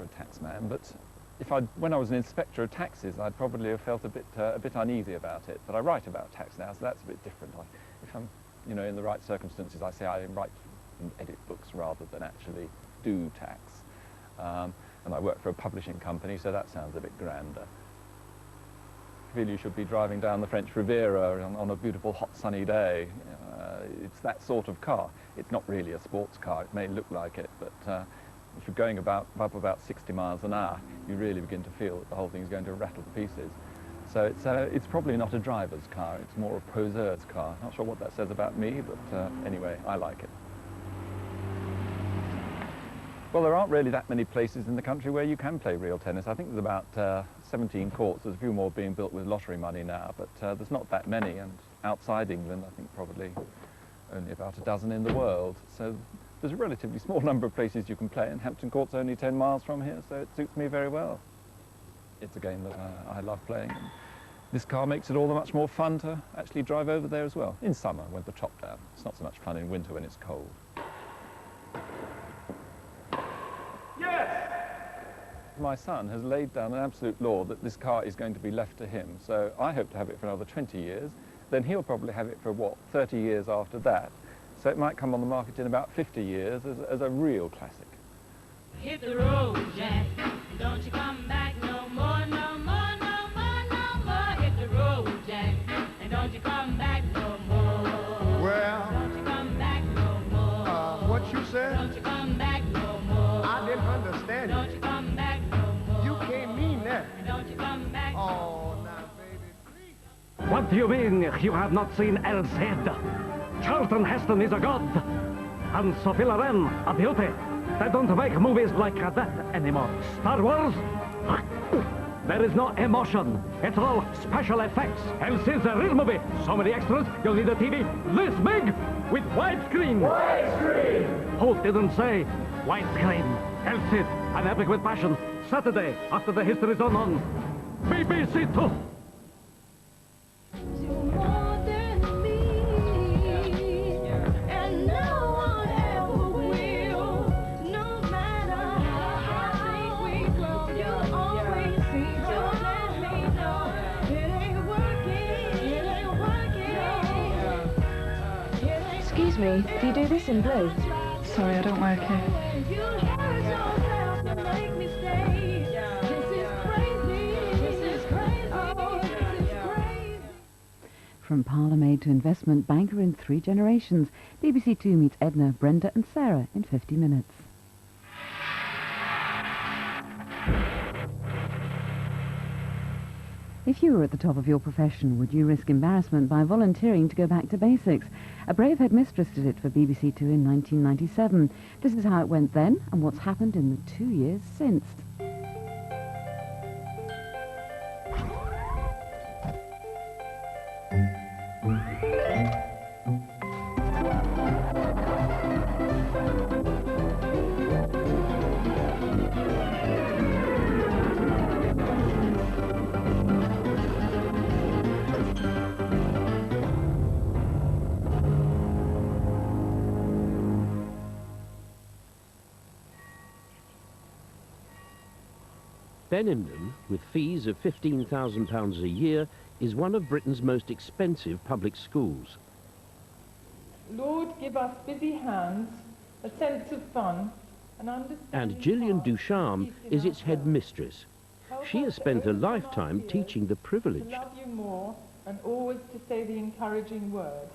a taxman, but when I was an inspector of taxes, I'd probably have felt a bit uneasy about it. But I write about tax now, so that's a bit different. If I'm, in the right circumstances, I say I write and edit books rather than actually do tax. And I work for a publishing company, so that sounds a bit grander. I feel you should be driving down the French Riviera on a beautiful hot sunny day. It's that sort of car. It's not really a sports car, it may look like it, but if you're going up about 60 miles an hour, you really begin to feel that the whole thing's going to rattle to pieces. So it's probably not a driver's car, it's more a poseur's car. Not sure what that says about me, but anyway, I like it. Well, there aren't really that many places in the country where you can play real tennis. I think there's about 17 courts. There's a few more being built with lottery money now, but there's not that many. And outside England, I think probably only about a dozen in the world. So there's a relatively small number of places you can play, and Hampton Court's only 10 miles from here, so it suits me very well. It's a game that I love playing. And this car makes it all the much more fun to actually drive over there as well. In summer, with the top down. It's not so much fun in winter when it's cold. My son has laid down an absolute law that this car is going to be left to him, so I hope to have it for another 20 years. Then he'll probably have it for, 30 years after that. So it might come on the market in about 50 years as a real classic. Hit the road, Jack. Don't you come back no more, no more, no more, no more. Hit the road, Jack. And don't you come back no more. Well, don't you come back no more. What you said? Don't you come back no more. I didn't understand Don't you come back no more. You can't mean that. Don't you come back. Oh, now, baby, please. What do you mean you have not seen El's head? Charlton Heston is a god, and Sophie Loren a beauty. They don't make movies like that anymore. Star Wars? There is no emotion. It's all special effects. Elsie's a real movie. So many extras, you'll need a TV this big with widescreen. Widescreen! Who didn't say widescreen? Elsie, an epic with passion. Saturday, after the History Zone on BBC Two. Excuse me, do you do this in blue? Sorry, I don't work here. From parlour-maid to investment banker in 3 generations, BBC Two meets Edna, Brenda and Sarah in 50 minutes. If you were at the top of your profession, would you risk embarrassment by volunteering to go back to basics? A brave headmistress did it for BBC Two in 1997. This is how it went then and what's happened in the 2 years since. Benenden, with fees of £15,000 a year, is one of Britain's most expensive public schools. Lord, give us busy hands, a sense of fun, and understanding. And Gillian Ducharme is its headmistress. She has spent a lifetime teaching the privileged. To love you more and always to say the encouraging word.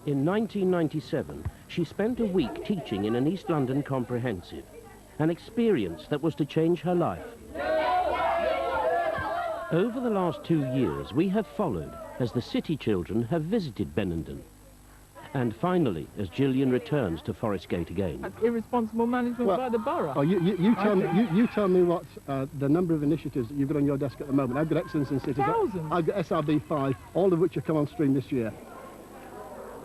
In 1997, she spent a week teaching in an East London comprehensive, an experience that was to change her life. Over the last 2 years, we have followed as the city children have visited Benenden. And finally, as Gillian returns to Forest Gate again. That's irresponsible management by the borough. Oh, you tell me what the number of initiatives that you've got on your desk at the moment. I've got Excellence in Cities. Thousands. I've got SRB 5, all of which have come on stream this year.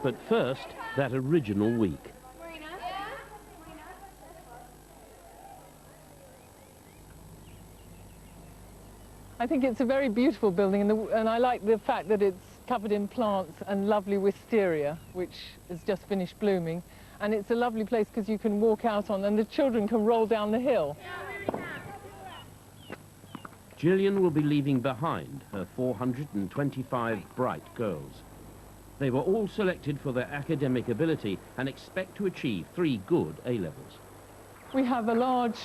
But first, that original week. I think it's a very beautiful building, and I like the fact that it's covered in plants and lovely wisteria, which has just finished blooming. and it's a lovely place because you can walk out on, and the children can roll down the hill. Gillian will be leaving behind her 425 bright girls. They were all selected for their academic ability and expect to achieve 3 good A-levels. We have a large